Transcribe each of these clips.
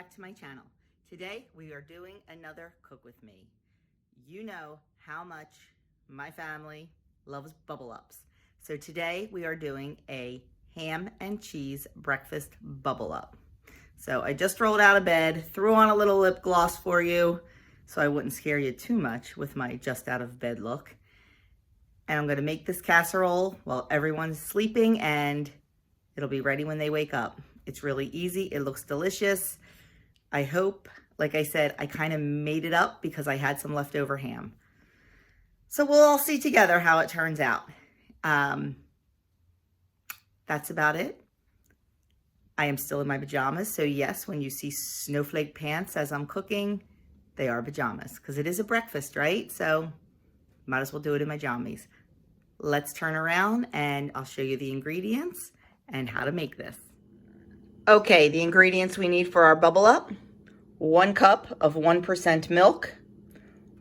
back to my channel. Today we are doing another cook with me. You know how much my family loves bubble ups. So today we are doing a ham and cheese breakfast bubble up. So I just rolled out of bed, threw on a little lip gloss for you so I wouldn't scare you too much with my just out of bed look. And I'm gonna make this casserole while everyone's sleeping, and it'll be ready when they wake up. It's really easy, it looks delicious. I hope, like I said, I kind of made it up because I had some leftover ham. So we'll all see together how it turns out. That's about it. I am still in my pajamas, so yes, when you see snowflake pants as I'm cooking, they are pajamas because it is a breakfast, right? So might as well do it in my jammies. Let's turn around and I'll show you the ingredients and how to make this. Okay, the ingredients we need for our bubble up: 1 cup of 1% milk,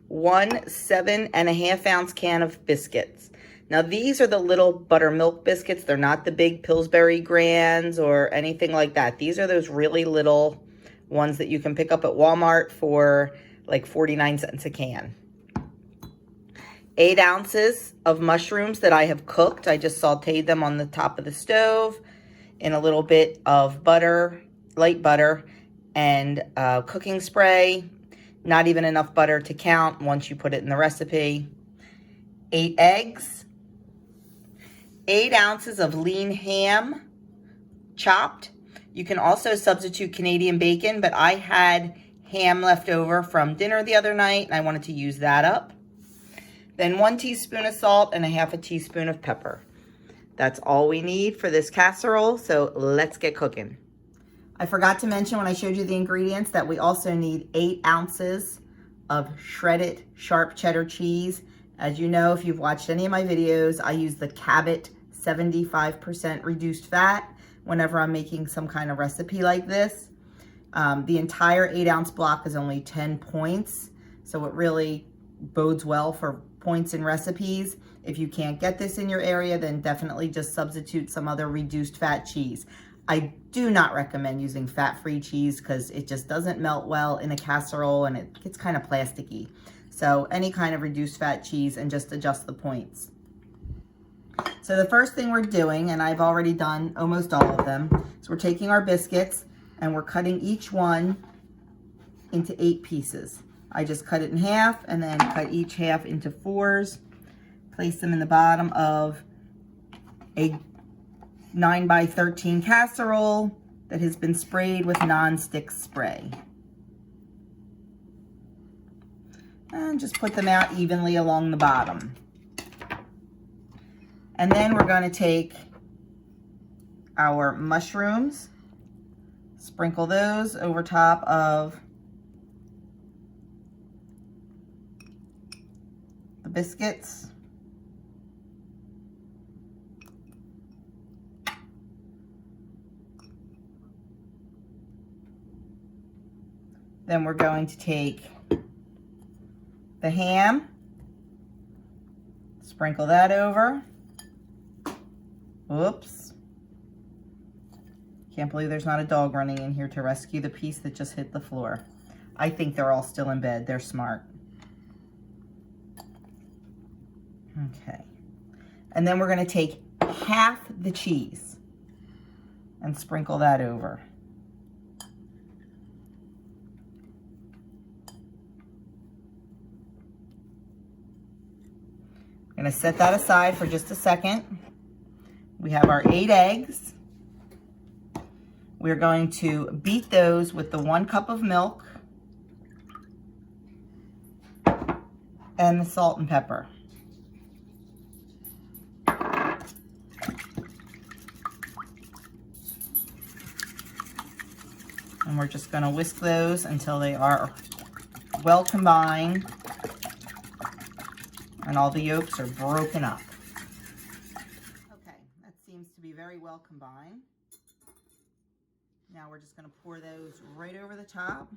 1 7.5 ounce can of biscuits. Now these are the little buttermilk biscuits. They're not the big Pillsbury Grands or anything like that. These are those really little ones that you can pick up at Walmart for like 49 cents a can. 8 ounces of mushrooms that I have cooked. I just sauteed them on the top of the stove in a little bit of butter, light butter, and cooking spray. Not even enough butter to count once you put it in the recipe. 8 eggs. 8 ounces of lean ham, chopped. You can also substitute Canadian bacon, but I had ham left over from dinner the other night, and I wanted to use that up. Then 1 teaspoon of salt and 1/2 teaspoon of pepper. That's all we need for this casserole, so let's get cooking. I forgot to mention when I showed you the ingredients that we also need 8 ounces of shredded sharp cheddar cheese. As you know, if you've watched any of my videos, I use the Cabot 75% reduced fat whenever I'm making some kind of recipe like this. The entire 8 ounce block is only 10 points, so it really bodes well for points in recipes. If you can't get this in your area, then definitely just substitute some other reduced fat cheese. I do not recommend using fat-free cheese because it just doesn't melt well in a casserole and it gets kind of plasticky. So any kind of reduced fat cheese, and just adjust the points. So the first thing we're doing, and I've already done almost all of them, is we're taking our biscuits and we're cutting each one into 8 pieces. I just cut it in half and then cut each half into 4s. Place them in the bottom of a 9x13 casserole that has been sprayed with non-stick spray. And just put them out evenly along the bottom. And then we're going to take our mushrooms, sprinkle those over top of the biscuits. Then we're going to take the ham, sprinkle that over. Oops. Can't believe there's not a dog running in here to rescue the piece that just hit the floor. I think they're all still in bed. They're smart. Okay. And then we're going to take half the cheese and sprinkle that over. I'm going to set that aside for just a second. We have our 8 eggs. We're going to beat those with the 1 cup of milk and the salt and pepper. And we're just going to whisk those until they are well combined and all the yolks are broken up. Okay, that seems to be very well combined. Now we're just going to pour those right over the top.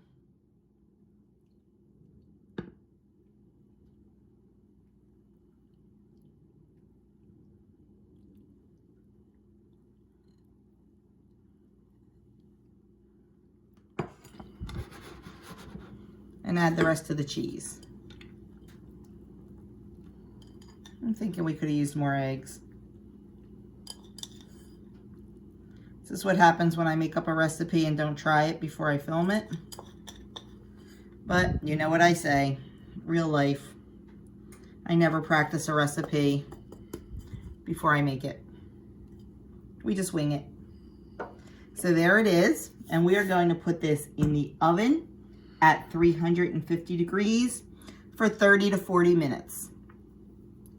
and add the rest of the cheese. I'm thinking we could have used more eggs. This is what happens when I make up a recipe and don't try it before I film it. But you know what I say, real life. I never practice a recipe before I make it. We just wing it. So there it is. And we are going to put this in the oven at 350 degrees for 30 to 40 minutes.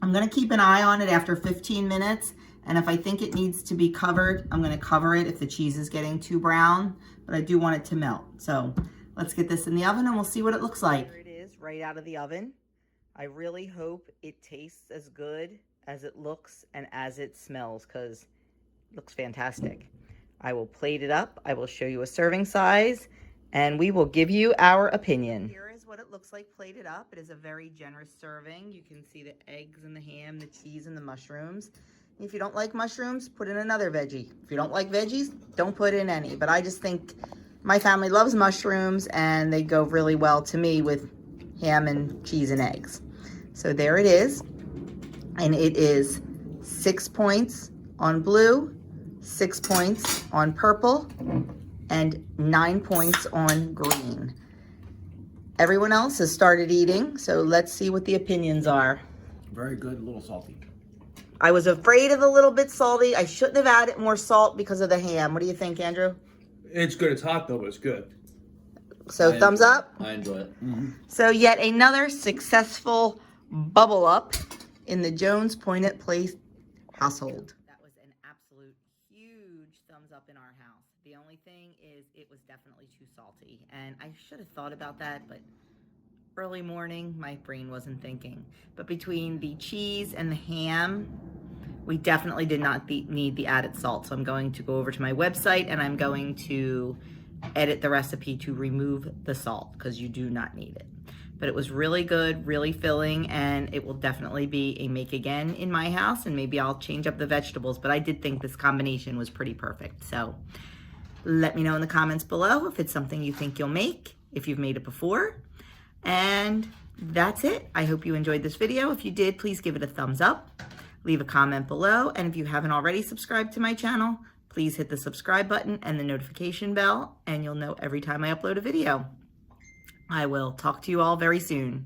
I'm going to keep an eye on it after 15 minutes. And if I think it needs to be covered, I'm going to cover it if the cheese is getting too brown. But I do want it to melt. So let's get this in the oven and we'll see what it looks like. Here it is, right out of the oven. I really hope it tastes as good as it looks and as it smells, because it looks fantastic. I will plate it up. I will show you a serving size and we will give you our opinion. Here is what it looks like plated up. It is a very generous serving. You can see the eggs and the ham, the cheese and the mushrooms. If you don't like mushrooms, put in another veggie. If you don't like veggies, don't put in any. But I just think my family loves mushrooms and they go really well to me with ham and cheese and eggs. So there it is. And it is 6 points on blue, 6 points on purple, and 9 points on green. Everyone else has started eating, so let's see what the opinions are. Very good, a little salty. I was afraid of a little bit salty. I shouldn't have added more salt because of the ham. What do you think, Andrew? It's good. It's hot though, but it's good. So thumbs up? I enjoy it. So yet another successful bubble up in the Jones Pointed Place household. That was an absolute huge thumbs up in our house. The only thing is it was definitely too salty. And I should have thought about that, but early morning, my brain wasn't thinking. But between the cheese and the ham, we definitely did not need the added salt. So I'm going to go over to my website and I'm going to edit the recipe to remove the salt because you do not need it. But it was really good, really filling, and it will definitely be a make again in my house, and maybe I'll change up the vegetables, but I did think this combination was pretty perfect. So let me know in the comments below if it's something you think you'll make, if you've made it before. And that's it. I hope you enjoyed this video. If you did, please give it a thumbs up, leave a comment below, and if you haven't already subscribed to my channel, please hit the subscribe button and the notification bell, and you'll know every time I upload a video. I will talk to you all very soon.